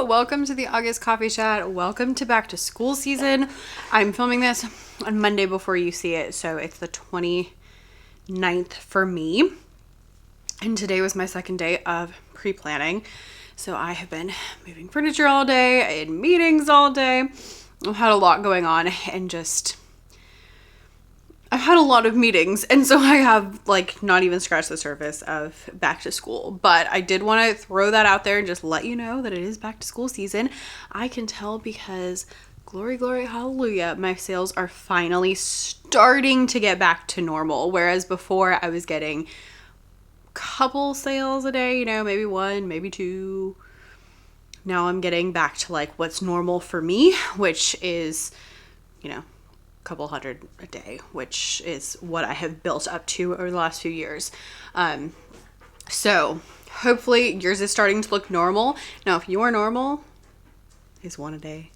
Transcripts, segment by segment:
welcome to the August Coffee Chat. Welcome to back to school season. I'm filming this on Monday before you see it, so it's the 29th for me. And today was my second day of pre-planning. So I have been moving furniture all day, in meetings all day. I've had a lot going on and I've had a lot of meetings, and so I have not even scratched the surface of back to school. But I did want to throw that out there and just let you know that it is back to school season. I can tell because glory, glory, hallelujah, my sales are finally starting to get back to normal. Whereas before I was getting a couple sales a day, maybe one, maybe two. Now I'm getting back to what's normal for me, which is, couple hundred a day, which is what I have built up to over the last few years. So hopefully yours is starting to look normal. Now, if your normal is 1 a day,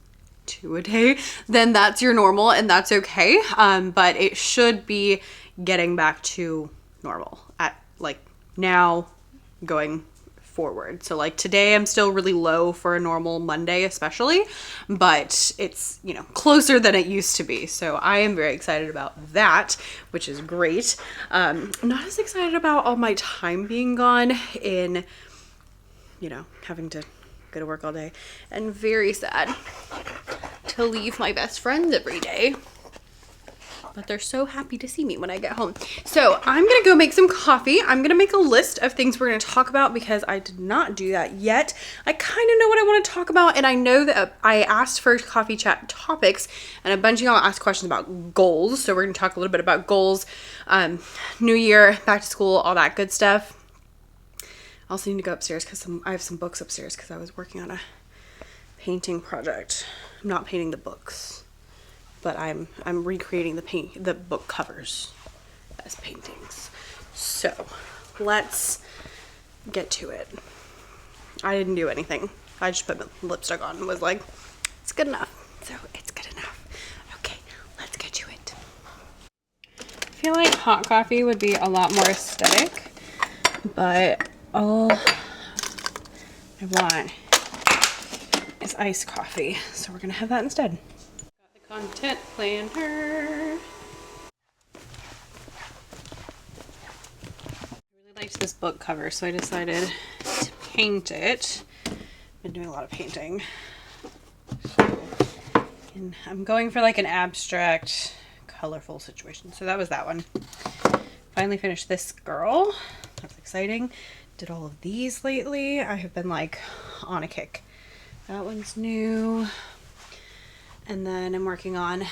2 a day, then that's your normal and that's okay. But it should be getting back to normal at now going forward. So today I'm still really low for a normal Monday especially, but it's closer than it used to be, so I am very excited about that, which is great. I'm not as excited about all my time being gone in having to go to work all day, and very sad to leave my best friends every day. But they're so happy to see me when I get home. So I'm going to go make some coffee. I'm going to make a list of things we're going to talk about because I did not do that yet. I kind of know what I want to talk about. And I know that I asked for coffee chat topics and a bunch of y'all asked questions about goals. So we're going to talk a little bit about goals, new year, back to school, all that good stuff. I also need to go upstairs because I have some books upstairs because I was working on a painting project. I'm not painting the books, but I'm recreating the book covers as paintings. So let's get to it. I didn't do anything. I just put my lipstick on and was like, it's good enough. So it's good enough. Okay, let's get to it. I feel like hot coffee would be a lot more aesthetic, but all I want is iced coffee. So we're gonna have that instead. Content planner. I really liked this book cover, so I decided to paint it. Been doing a lot of painting. And I'm going for an abstract, colorful situation. So that was that one. Finally finished this girl. That's exciting. Did all of these lately. I have been on a kick. That one's new. And then I'm working on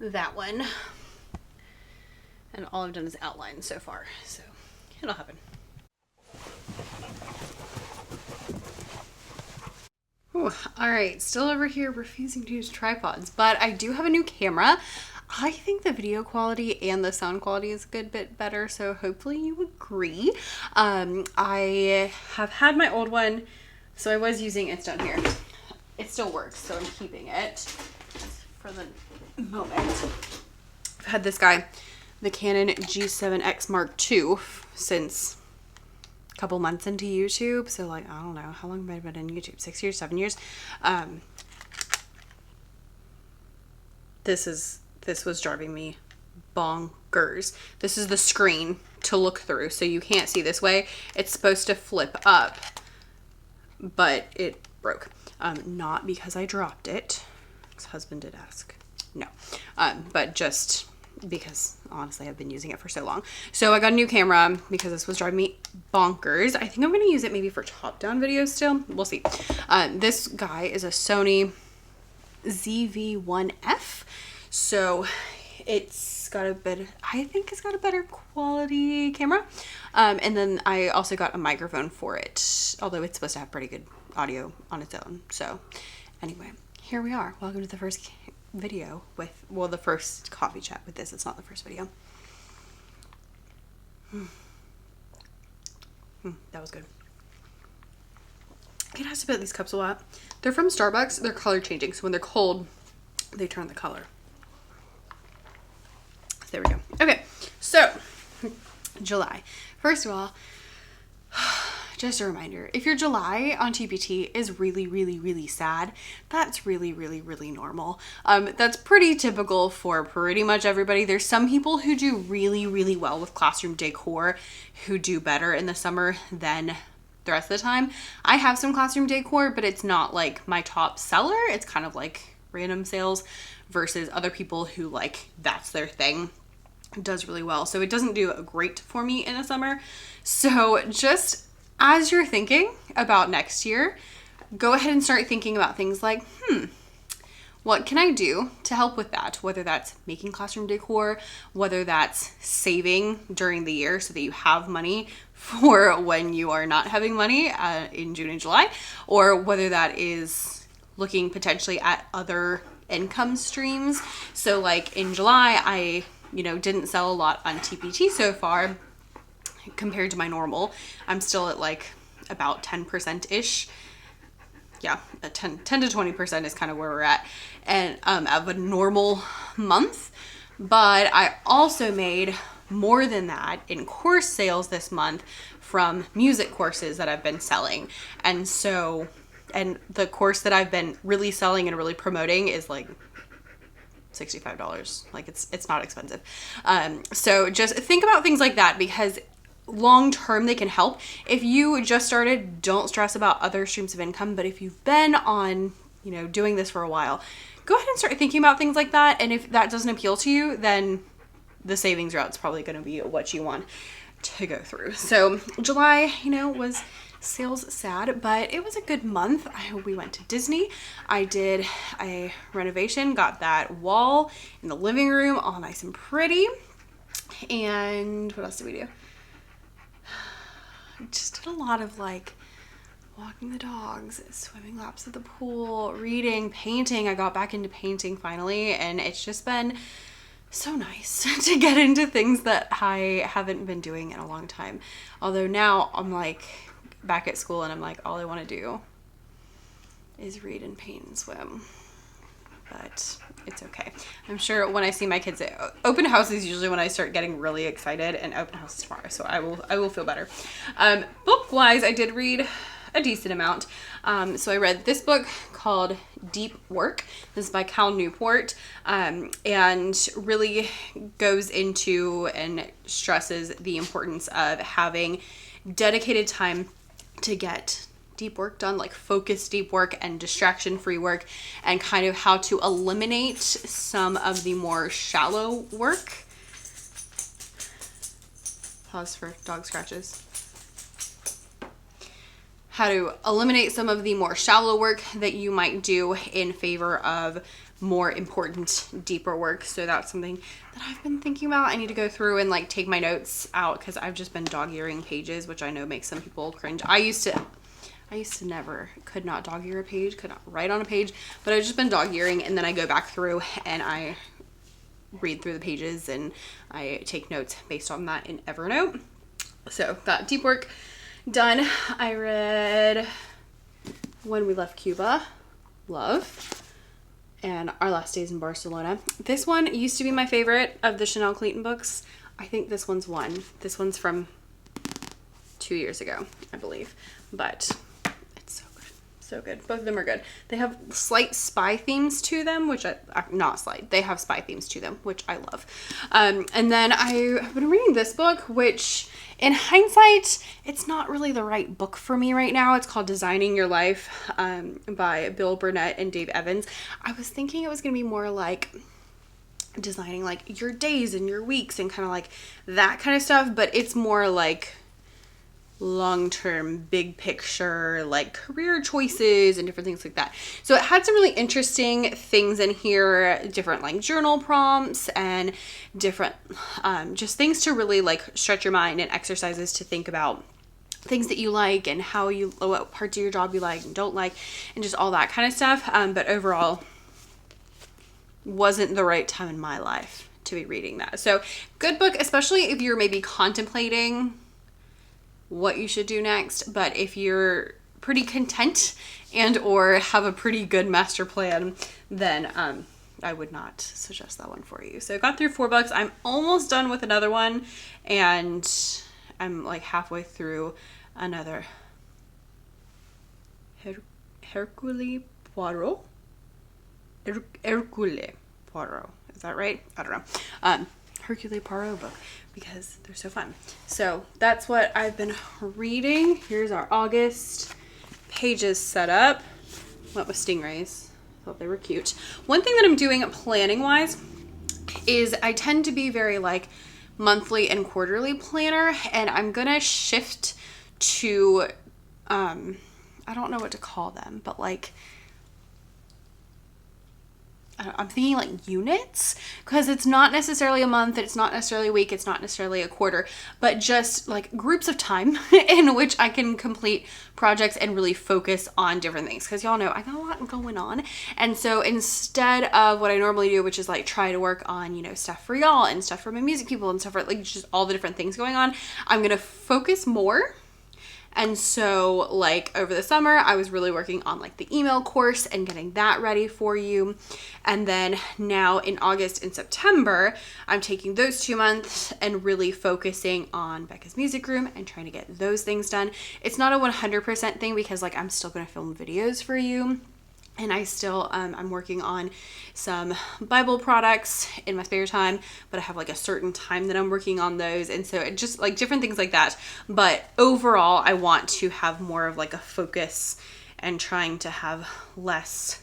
that one. And all I've done is outline so far. So it'll happen. Ooh, all right, still over here refusing to use tripods, but I do have a new camera. I think the video quality and the sound quality is a good bit better, so hopefully you agree. I have had my old one, so I was using it's down here. It still works, so I'm keeping it for the moment. I've had this guy, the Canon G7X Mark II, since a couple months into YouTube. So I don't know, how long have I been in YouTube? 6 years, 7 years? This was driving me bonkers. This is the screen to look through, so you can't see this way. It's supposed to flip up, but it broke. Not because I dropped it. His husband did ask. No. But just because, honestly, I've been using it for so long. So I got a new camera because this was driving me bonkers. I think I'm going to use it maybe for top-down videos still. We'll see. This guy is a Sony ZV-1F. So it's got I think it's got a better quality camera. And then I also got a microphone for it, although it's supposed to have pretty good audio on its own. So anyway, here we are. Welcome to the first video the first coffee chat with this. It's not the first video. That was good. It has to be at these cups a lot. They're from Starbucks. They're color changing, so when they're cold, they turn the color. So there we go. Okay, so July. First of all, just a reminder, if your July on TPT is really, really, really sad, that's really, really, really normal. That's pretty typical for pretty much everybody. There's some people who do really, really well with classroom decor who do better in the summer than the rest of the time. I have some classroom decor, but it's not like my top seller. It's kind of like random sales versus other people who like that's their thing. It does really well. So it doesn't do great for me in the summer. So just as you're thinking about next year, go ahead and start thinking about things like, what can I do to help with that? Whether that's making classroom decor, whether that's saving during the year so that you have money for when you are not having money in June and July, or whether that is looking potentially at other income streams. So like in July, I, didn't sell a lot on TPT so far compared to my normal. I'm still at like about 10%-ish. Yeah, 10 to 20% is kind of where we're at, and of a normal month. But I also made more than that in course sales this month from music courses that I've been selling. And the course that I've been really selling and really promoting is like $65. Like it's not expensive. So just think about things like that, because long term they can help. If you just started, don't stress about other streams of income. But if you've been on, doing this for a while, go ahead and start thinking about things like that. And if that doesn't appeal to you, then the savings route is probably going to be what you want to go through. So July, was sales sad, but it was a good month. We went to Disney. I did a renovation, got that wall in the living room all nice and pretty. And what else did we do? Just did a lot of like walking the dogs, swimming laps at the pool, reading, painting. I got back into painting finally, and it's just been so nice to get into things that I haven't been doing in a long time. Although now I'm like back at school and I'm like, all I want to do is read and paint and swim. But it's okay. I'm sure when I see my kids at open house is usually when I start getting really excited, and open house is tomorrow, so I will feel better. Book wise, I did read a decent amount. So I read this book called Deep Work. This is by Cal Newport, and really goes into and stresses the importance of having dedicated time to get deep work done, like focused deep work and distraction-free work, and kind of how to eliminate some of the more shallow work. Pause for dog scratches. How to eliminate some of the more shallow work that you might do in favor of more important, deeper work. So that's something that I've been thinking about. I need to go through and like take my notes out, because I've just been dog-earing pages, which I know makes some people cringe. I used to could not dog-ear a page, could not write on a page, but I've just been dog-earing, and then I go back through and I read through the pages and I take notes based on that in Evernote. So got deep work done. I read When We Left Cuba, love, and Our Last Days in Barcelona. This one used to be my favorite of the Chanel Clayton books. I think this one's won. This one's from 2 years ago, I believe, but so good. Both of them are good. They have slight spy themes to them, which they have spy themes to them, which I love. And then I've been reading this book, which in hindsight, it's not really the right book for me right now. It's called Designing Your Life by Bill Burnett and Dave Evans. I was thinking it was going to be more like designing like your days and your weeks and kind of like that kind of stuff, but it's more like long-term, big picture, like career choices and different things like that. So it had some really interesting things in here, different like journal prompts and different just things to really like stretch your mind, and exercises to think about things that you like and what parts of your job you like and don't like, and just all that kind of stuff. But overall, wasn't the right time in my life to be reading that. So good book, especially if you're maybe contemplating what you should do next. But if you're pretty content and or have a pretty good master plan, then I would not suggest that one for you. So I got through 4 books. I'm almost done with another one, and I'm like halfway through another Hercule Poirot. Hercule Poirot. Is that right? I don't know. Hercule Poirot book, because they're so fun. So that's what I've been reading. Here's our August pages set up. What with stingrays? Thought they were cute. One thing that I'm doing planning wise is I tend to be very like monthly and quarterly planner, and I'm gonna shift to I don't know what to call them, but like I'm thinking like units, because it's not necessarily a month, it's not necessarily a week, it's not necessarily a quarter, but just like groups of time in which I can complete projects and really focus on different things. Because y'all know I got a lot going on, and so instead of what I normally do, which is like try to work on, you know, stuff for y'all and stuff for my music people and stuff for like just all the different things going on, I'm gonna focus more. And so like over the summer, I was really working on like the email course and getting that ready for you. And then now in August and September, I'm taking those 2 months and really focusing on Becca's music room and trying to get those things done. It's not a 100% thing, because like I'm still going to film videos for you. And I still, I'm working on some Bible products in my spare time, but I have like a certain time that I'm working on those. And so it just like different things like that. But overall, I want to have more of like a focus and trying to have less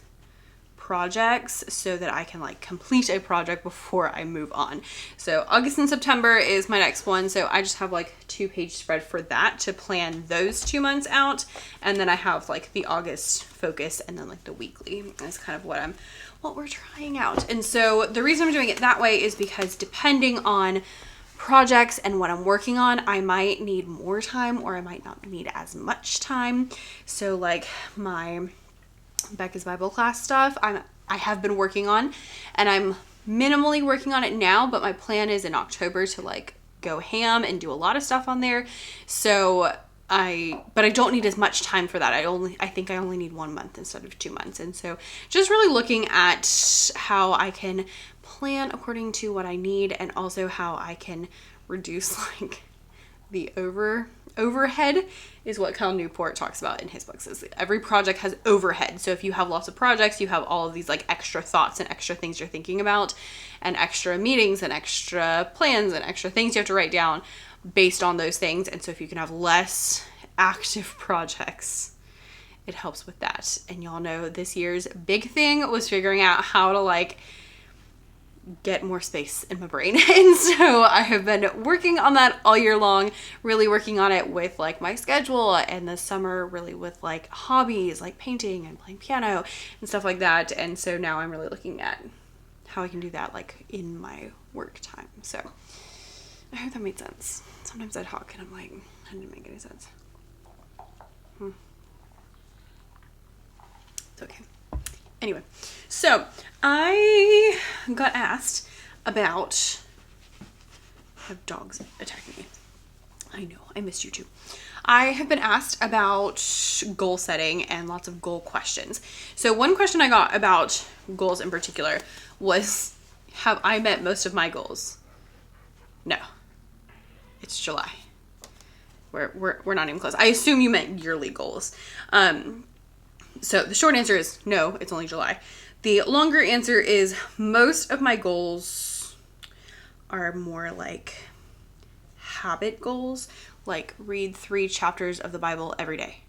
projects so that I can like complete a project before I move on. So August and September is my next one. So I just have like 2-page spread for that to plan those 2 months out. And then I have like the August focus and then like the weekly. That's kind of what we're trying out. And so the reason I'm doing it that way is because depending on projects and what I'm working on, I might need more time or I might not need as much time. So like my Becca's Bible class stuff I have been working on, and I'm minimally working on it now, but my plan is in October to like go ham and do a lot of stuff on there. So I don't need as much time for that. I think I only need 1 month instead of 2 months. And so just really looking at how I can plan according to what I need, and also how I can reduce like the overhead is what Cal Newport talks about in his books. Is every project has overhead. So if you have lots of projects, you have all of these like extra thoughts and extra things you're thinking about, and extra meetings and extra plans and extra things you have to write down based on those things. And so if you can have less active projects, it helps with that. And y'all know this year's big thing was figuring out how to like get more space in my brain. And so I have been working on that all year long, really working on it with like my schedule, and this summer really with like hobbies like painting and playing piano and stuff like that. And so now I'm really looking at how I can do that like in my work time. So I hope that made sense. Sometimes I talk and I'm like, that didn't make any sense. It's okay. Anyway, so I got asked about, I have dogs attacking me. I know, I missed you too. I have been asked about goal setting and lots of goal questions. So one question I got about goals in particular was, have I met most of my goals? No, it's July. We're not even close. I assume you meant yearly goals. So the short answer is no, it's only July. The longer answer is most of my goals are more like habit goals, like read 3 chapters of the Bible every day.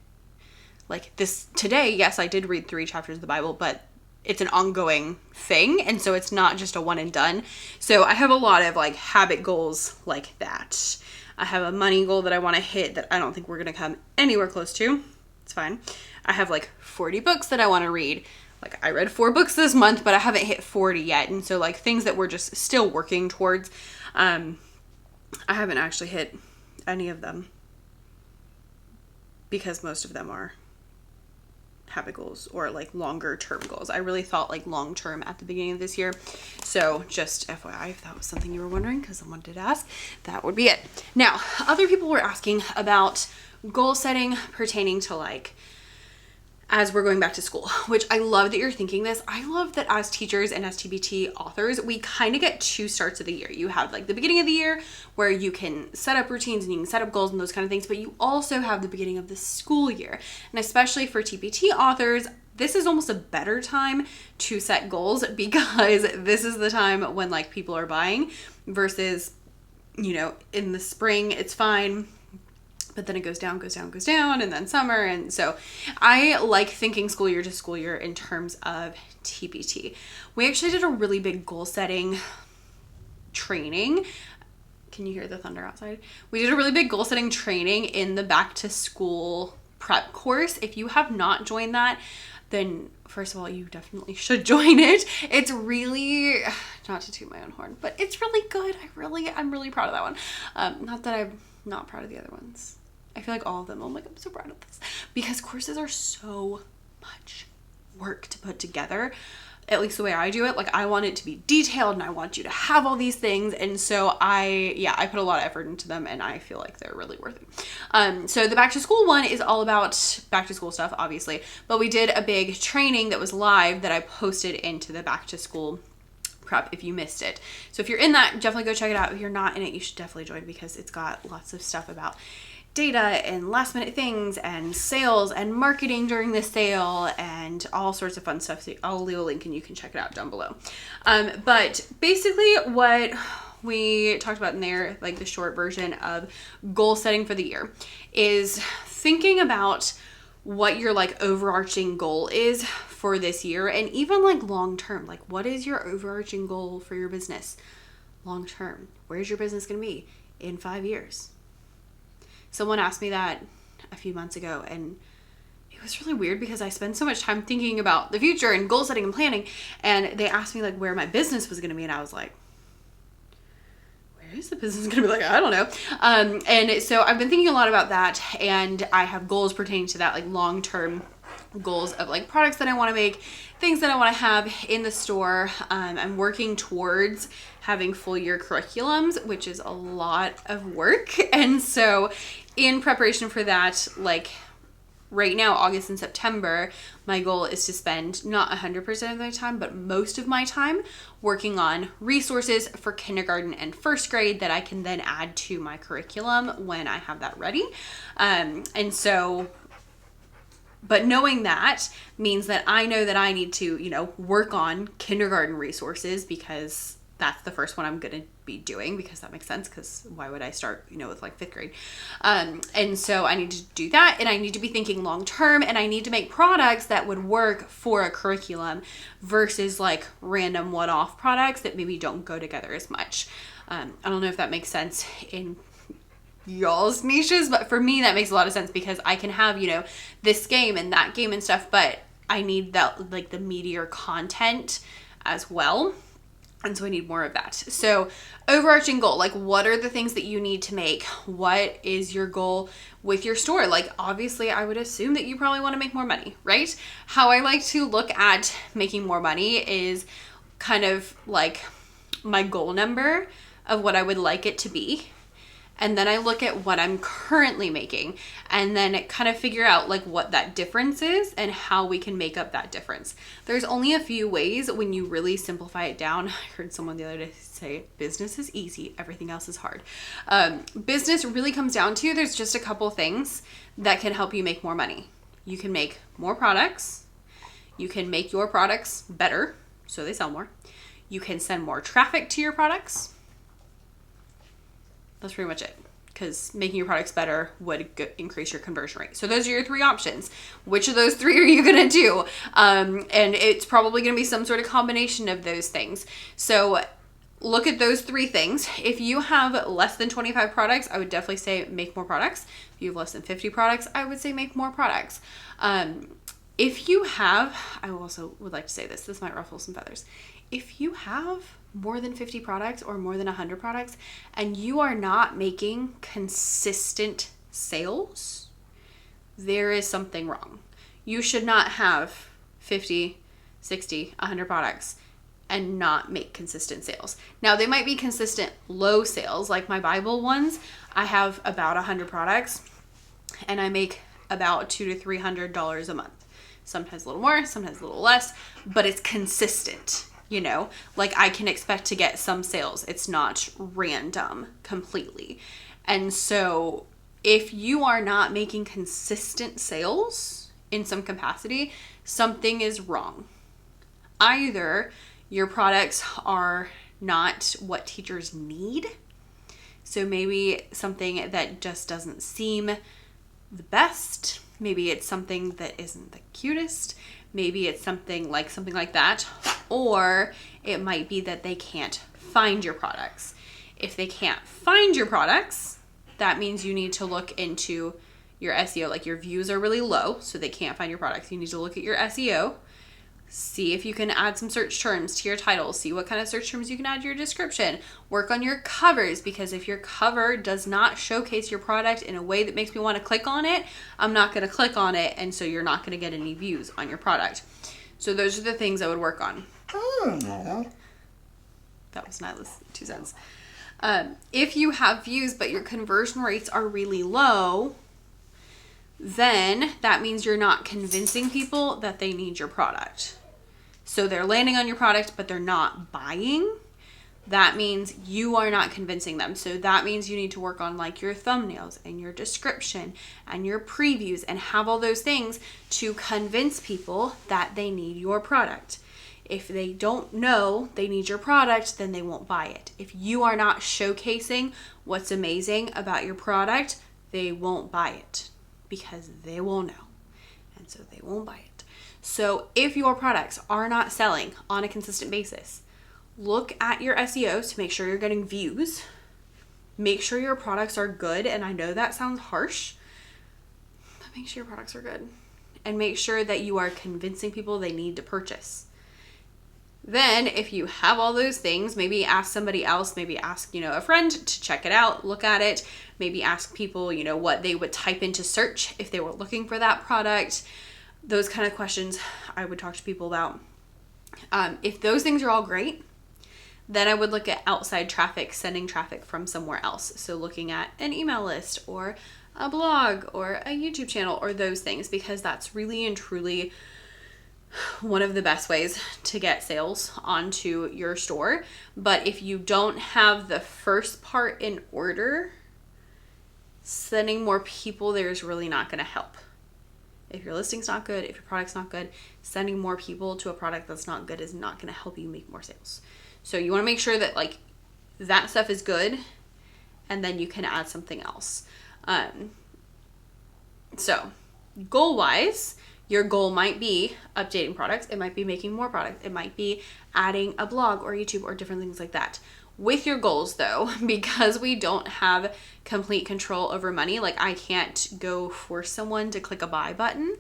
Like this today, yes, I did read 3 chapters of the Bible, but it's an ongoing thing. And so it's not just a one and done. So I have a lot of like habit goals like that. I have a money goal that I want to hit that I don't think we're going to come anywhere close to. It's fine. I have like 40 books that I want to read. Like I read 4 books this month, but I haven't hit 40 yet. And so like things that we're just still working towards, I haven't actually hit any of them because most of them are habit goals or like longer term goals. I really thought like long term at the beginning of this year. So just FYI, if that was something you were wondering, because someone did ask, that would be it. Now, other people were asking about goal setting pertaining to like as we're going back to school, which I love that you're thinking this. I love that as teachers and as TBT authors, we kind of get two starts of the year. You have like the beginning of the year where you can set up routines and you can set up goals and those kind of things, but you also have the beginning of the school year. And especially for TBT authors, this is almost a better time to set goals because this is the time when like people are buying versus, you know, in the spring, it's fine. But then it goes down, and then summer. And so I like thinking school year to school year in terms of TBT. We actually did a really big goal setting training. Can you hear the thunder outside? We did a really big goal setting training in the back to school prep course. If you have not joined that, then first of all, you definitely should join it. It's really, not to toot my own horn, but it's really good. I'm really proud of that one. Not that I'm not proud of the other ones. I feel like all of them, I'm like, I'm so proud of this because courses are so much work to put together. At least the way I do it, like I want it to be detailed and I want you to have all these things. And so I put a lot of effort into them and I feel like they're really worth it. So the back to school one is all about back to school stuff, obviously, but we did a big training that was live that I posted into the back to school prep if you missed it. So if you're in that, definitely go check it out. If you're not in it, you should definitely join because it's got lots of stuff about data and last minute things and sales and marketing during the sale and all sorts of fun stuff. So I'll leave a link and you can check it out down below. But basically what we talked about in there, like the short version of goal setting for the year, is thinking about what your like overarching goal is for this year and even like long term. Like what is your overarching goal for your business long term? Where's your business going to be in 5 years? Someone asked me that a few months ago and it was really weird because I spend so much time thinking about the future and goal setting and planning, and they asked me like where my business was going to be and I was like, where is the business going to be? Like, I don't know. And so I've been thinking a lot about that and I have goals pertaining to that, like long-term goals of like products that I want to make, things that I want to have in the store. I'm working towards having full year curriculums, which is a lot of work. And so in preparation for that, like right now, August and September, my goal is to spend not 100% of my time, but most of my time working on resources for kindergarten and first grade that I can then add to my curriculum when I have that ready. And so, but knowing that means that I know that I need to, you know, work on kindergarten resources because that's the first one I'm going to be doing because that makes sense because why would I start, you know, with like 5th grade? And so I need to do that and I need to be thinking long term and I need to make products that would work for a curriculum versus like random one-off products that maybe don't go together as much. I don't know if that makes sense in y'all's niches, but for me that makes a lot of sense because I can have, you know, this game and that game and stuff, but I need that like the meatier content as well. And so I need more of that. So overarching goal, like what are the things that you need to make? What is your goal with your store? Like obviously I would assume that you probably want to make more money, right? How I like to look at making more money is kind of like my goal number of what I would like it to be. And then I look at what I'm currently making and then kind of figure out like what that difference is and how we can make up that difference. There's only a few ways when you really simplify it down. I heard someone the other day say business is easy, everything else is hard. Business really comes down to there's just a couple things that can help you make more money. You can make more products. You can make your products better so they sell more. You can send more traffic to your products. That's pretty much it, because making your products better would increase your conversion rate. So those are your 3 options. Which of those 3 are you going to do? And it's probably going to be some sort of combination of those things. So look at those 3 things. If you have less than 25 products, I would definitely say make more products. If you have less than 50 products, I would say make more products. If you have, I also would like to say this might ruffle some feathers. If you have more than 50 products or more than 100 products and you are not making consistent sales, there is something wrong. You should not have 50, 60, 100 products and not make consistent sales. Now they might be consistent low sales, like my Bible ones. I have about 100 products and I make about $200 to $300 a month. sometimes a little more, sometimes a little less, but it's consistent, you know? Like I can expect to get some sales. It's not random completely. And so if you are not making consistent sales in some capacity, something is wrong. Either your products are not what teachers need. So maybe something that just doesn't seem the best. Maybe it's something that isn't the cutest. Maybe it's something like that. Or it might be that they can't find your products. If they can't find your products, that means you need to look into your SEO. Like your views are really low, so they can't find your products. You need to look at your SEO. See if you can add some search terms to your title. See what kind of search terms you can add to your description. Work on your covers, because if your cover does not showcase your product in a way that makes me want to click on it, I'm not going to click on it, and so you're not going to get any views on your product. So those are the things I would work on. That was Nyla's 2 cents. If you have views but your conversion rates are really low, then that means you're not convincing people that they need your product. So they're landing on your product, but they're not buying. That means you are not convincing them. So that means you need to work on like your thumbnails and your description and your previews and have all those things to convince people that they need your product. If they don't know they need your product, then they won't buy it. If you are not showcasing what's amazing about your product, they won't buy it because they will know. And so they won't buy it. So if your products are not selling on a consistent basis, look at your SEO to make sure you're getting views. Make sure your products are good. And I know that sounds harsh, but make sure your products are good. And make sure that you are convincing people they need to purchase. Then if you have all those things, maybe ask somebody else, maybe ask, a friend to check it out, look at it. Maybe ask people, what they would type into search if they were looking for that product. Those kind of questions I would talk to people about. If those things are all great, then I would look at outside traffic, sending traffic from somewhere else. So looking at an email list or a blog or a YouTube channel or those things, because that's really and truly one of the best ways to get sales onto your store. But if you don't have the first part in order, sending more people there is really not going to help. If your listing's not good, if your product's not good, sending more people to a product that's not good is not going to help you make more sales. So you want to make sure that that stuff is good, and then you can add something else. So goal-wise, your goal might be updating products. It might be making more products. It might be adding a blog or YouTube or different things like that. With your goals though, because we don't have complete control over money, I can't go force someone to click a buy button.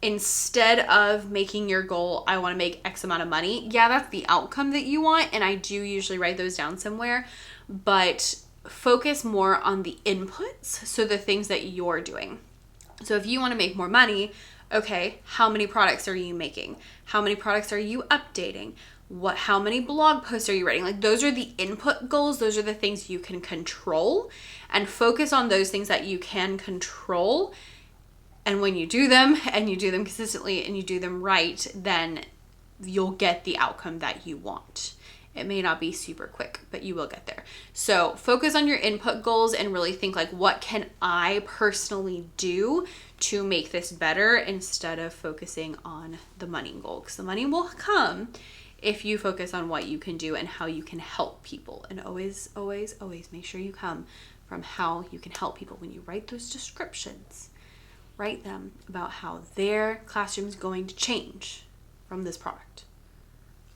Instead of making your goal, I want to make X amount of money. Yeah, that's the outcome that you want. And I do usually write those down somewhere, but focus more on the inputs. So the things that you're doing. So if you want to make more money, okay, how many products are you making? How many products are you updating? How many blog posts are you writing? Those are the input goals. Those are the things you can control, and focus on those things that you can control. And when you do them, and you do them consistently, and you do them right, then you'll get the outcome that you want. It may not be super quick, but you will get there. So focus on your input goals and really think what can I personally do to make this better, instead of focusing on the money goal. Because the money will come if you focus on what you can do and how you can help people. And always, always, always make sure you come from how you can help people. When you write those descriptions, write them about how their classroom is going to change from this product.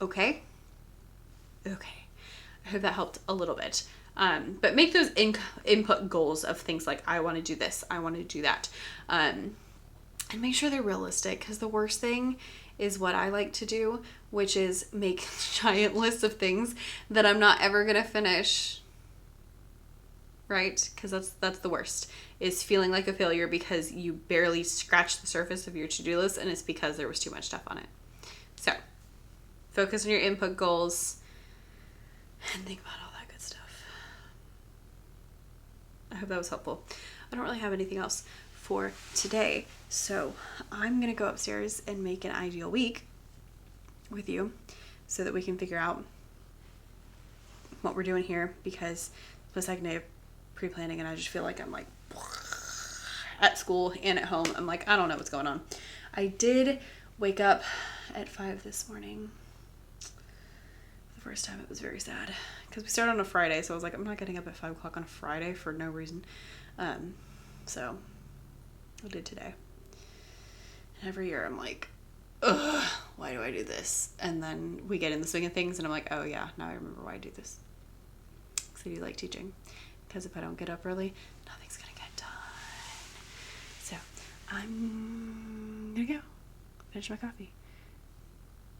Okay? Okay. I hope that helped a little bit. But make those input goals of things like, I want to do this, I want to do that. And make sure they're realistic, because the worst thing is what I like to do, which is make giant lists of things that I'm not ever going to finish. Right? Because that's the worst, is feeling like a failure because you barely scratched the surface of your to-do list, and it's because there was too much stuff on it. So focus on your input goals and think about all that good stuff. I hope that was helpful. I don't really have anything else for today. So I'm gonna go upstairs and make an ideal week with you so that we can figure out what we're doing here, because it's the second day of pre-planning and I just feel like I'm like at school and at home. I'm like, I don't know what's going on. I did wake up at 5 this morning. The first time, it was very sad because we started on a Friday, so I was like, I'm not getting up at 5 o'clock on a Friday for no reason. So I did today. And every year I'm like, ugh, why do I do this? And then we get in the swing of things and I'm like, oh yeah, now I remember why I do this. Because I do like teaching. Because if I don't get up early, nothing's gonna get done. So I'm gonna go finish my coffee,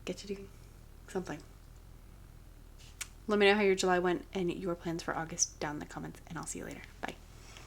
get to doing something. Let me know how your July went and your plans for August down in the comments, and I'll see you later. Bye.